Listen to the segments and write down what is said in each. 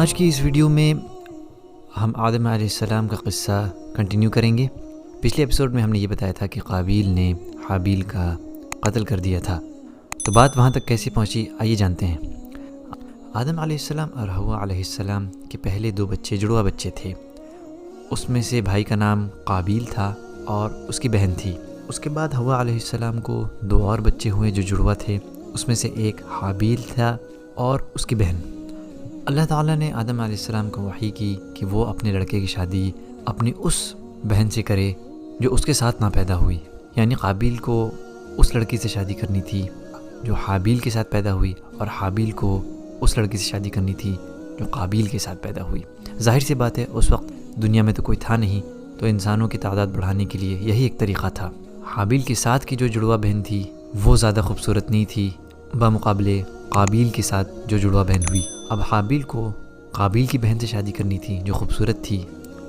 آج کی اس ویڈیو میں ہم آدم علیہ السلام کا قصہ کنٹینیو کریں گے۔ پچھلے ایپیسوڈ میں ہم نے یہ بتایا تھا کہ قابیل نے حابیل کا قتل کر دیا تھا، تو بات وہاں تک کیسے پہنچی آئیے جانتے ہیں۔ آدم علیہ السلام اور حوا علیہ السلام کے پہلے 2 بچے جڑواں بچے تھے۔ اس میں سے بھائی کا نام قابیل تھا اور اس کی بہن تھی۔ اس کے بعد حوا علیہ السلام کو 2 اور بچے ہوئے جو جڑواں تھے، اس میں سے ایک حابیل تھا اور اس کی بہن۔ اللہ تعالیٰ نے آدم علیہ السلام کو وحی کی کہ وہ اپنے لڑکے کی شادی اپنی اس بہن سے کرے جو اس کے ساتھ نہ پیدا ہوئی، یعنی قابیل کو اس لڑکی سے شادی کرنی تھی جو حابیل کے ساتھ پیدا ہوئی، اور حابیل کو اس لڑکی سے شادی کرنی تھی جو قابیل کے ساتھ پیدا ہوئی۔ ظاہر سی بات ہے اس وقت دنیا میں تو کوئی تھا نہیں، تو انسانوں کی تعداد بڑھانے کے لیے یہی ایک طریقہ تھا۔ حابیل کے ساتھ کی جو جڑواں بہن تھی وہ زیادہ خوبصورت نہیں تھی بمقابلے قابیل کے ساتھ جو جڑواں بہن ہوئی۔ اب حابیل کو قابیل کی بہن سے شادی کرنی تھی جو خوبصورت تھی،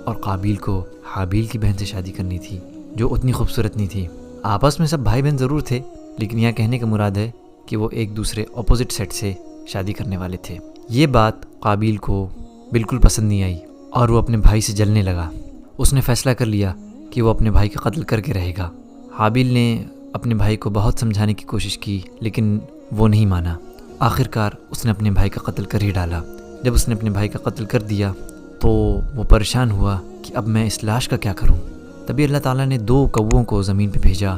اور قابیل کو حابیل کی بہن سے شادی کرنی تھی جو اتنی خوبصورت نہیں تھی۔ آپس میں سب بھائی بہن ضرور تھے، لیکن یہاں کہنے کا مراد ہے کہ وہ ایک دوسرے اپوزٹ سیٹ سے شادی کرنے والے تھے۔ یہ بات قابیل کو بالکل پسند نہیں آئی اور وہ اپنے بھائی سے جلنے لگا۔ اس نے فیصلہ کر لیا کہ وہ اپنے بھائی کا قتل کر کے رہے گا۔ حابیل نے اپنے بھائی کو بہت سمجھانے کی کوشش کی، لیکن وہ نہیں مانا۔ آخر کار اس نے اپنے بھائی کا قتل کر ہی ڈالا۔ جب اس نے اپنے بھائی کا قتل کر دیا تو وہ پریشان ہوا کہ اب میں اس لاش کا کیا کروں۔ تبھی اللہ تعالیٰ نے 2 کووں کو زمین پہ بھیجا۔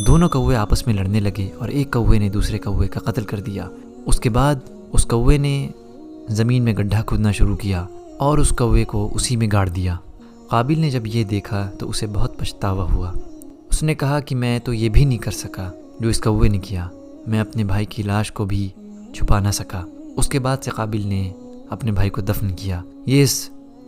دونوں کوے آپس میں لڑنے لگے اور ایک کوے نے دوسرے کوے کا قتل کر دیا۔ اس کے بعد اس کوے نے زمین میں گڈھا کھودنا شروع کیا اور اس کوے کو اسی میں گاڑ دیا۔ قابیل نے جب یہ دیکھا تو اسے بہت پچھتاوا ہوا۔ اس نے کہا کہ میں تو یہ بھی نہیں کر سکا جو اس کوے نے کیا، میں اپنے بھائی کی لاش کو بھی چھپا نہ سکا۔ اس کے بعد سے قابیل نے اپنے بھائی کو دفن کیا۔ یہ اس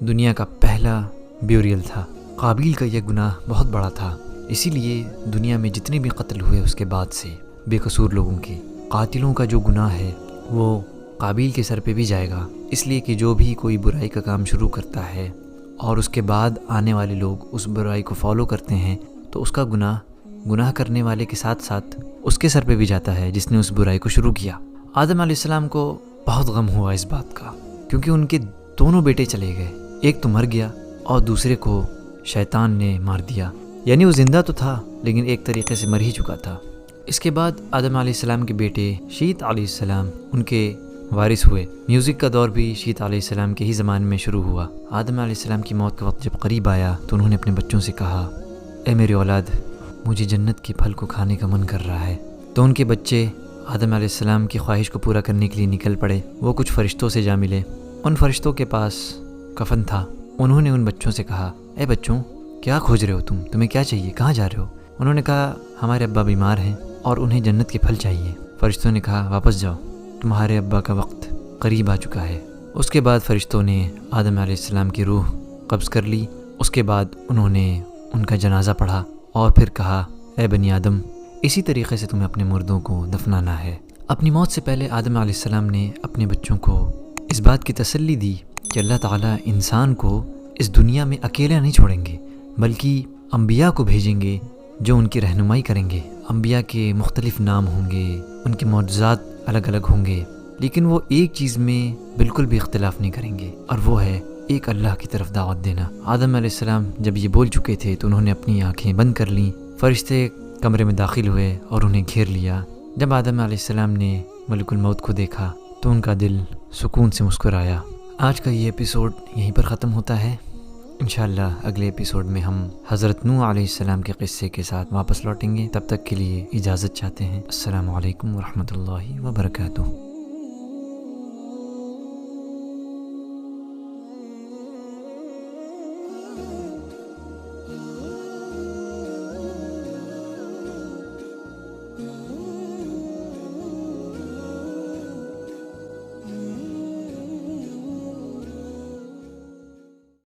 دنیا کا پہلا بیوریل تھا۔ قابیل کا یہ گناہ بہت بڑا تھا، اسی لیے دنیا میں جتنے بھی قتل ہوئے اس کے بعد سے بے قصور لوگوں کے، قاتلوں کا جو گناہ ہے وہ قابیل کے سر پہ بھی جائے گا، اس لیے کہ جو بھی کوئی برائی کا کام شروع کرتا ہے اور اس کے بعد آنے والے لوگ اس برائی کو فالو کرتے ہیں تو اس کا گناہ کرنے والے کے ساتھ ساتھ اس کے سر پہ بھی جاتا ہے جس نے اس برائی کو شروع کیا۔ آدم علیہ السلام کو بہت غم ہوا اس بات کا، کیونکہ ان کے دونوں بیٹے چلے گئے، ایک تو مر گیا اور دوسرے کو شیطان نے مار دیا، یعنی وہ زندہ تو تھا لیکن ایک طریقے سے مر ہی چکا تھا۔ اس کے بعد آدم علیہ السلام کے بیٹے شیت علیہ السلام ان کے وارث ہوئے۔ میوزک کا دور بھی شیت علیہ السلام کے ہی زمانے میں شروع ہوا۔ آدم علیہ السلام کی موت کا وقت جب قریب آیا تو انہوں نے اپنے بچوں سے کہا، اے میری اولاد، مجھے جنت کے پھل کو کھانے کا من کر رہا ہے۔ تو ان کے بچے آدم علیہ السلام کی خواہش کو پورا کرنے کے لیے نکل پڑے۔ وہ کچھ فرشتوں سے جا ملے، ان فرشتوں کے پاس کفن تھا۔ انہوں نے ان بچوں سے کہا، اے بچوں، کیا کھوج رہے ہو تمہیں کیا چاہیے، کہاں جا رہے ہو؟ انہوں نے کہا، ہمارے ابا بیمار ہیں اور انہیں جنت کے پھل چاہیے۔ فرشتوں نے کہا، واپس جاؤ، تمہارے ابا کا وقت قریب آ چکا ہے۔ اس کے بعد فرشتوں نے آدم علیہ السلام کی روح قبض کر لی۔ اس کے بعد انہوں نے ان کا جنازہ پڑھا اور پھر کہا، اے بنی آدم، اسی طریقے سے تمہیں اپنے مردوں کو دفنانا ہے۔ اپنی موت سے پہلے آدم علیہ السلام نے اپنے بچوں کو اس بات کی تسلی دی کہ اللہ تعالیٰ انسان کو اس دنیا میں اکیلا نہیں چھوڑیں گے، بلکہ انبیاء کو بھیجیں گے جو ان کی رہنمائی کریں گے۔ انبیاء کے مختلف نام ہوں گے، ان کے معجزات الگ الگ ہوں گے، لیکن وہ ایک چیز میں بالکل بھی اختلاف نہیں کریں گے، اور وہ ہے ایک اللہ کی طرف دعوت دینا۔ آدم علیہ السلام جب یہ بول چکے تھے تو انہوں نے اپنی آنکھیں بند کر لیں۔ فرشتے کمرے میں داخل ہوئے اور انہیں گھیر لیا۔ جب آدم علیہ السلام نے ملک الموت کو دیکھا تو ان کا دل سکون سے مسکرایا۔ آج کا یہ ایپیسوڈ یہیں پر ختم ہوتا ہے۔ انشاءاللہ اگلے ایپیسوڈ میں ہم حضرت نوح علیہ السلام کے قصے کے ساتھ واپس لوٹیں گے۔ تب تک کے لیے اجازت چاہتے ہیں۔ السلام علیکم ورحمۃ اللہ وبرکاتہ۔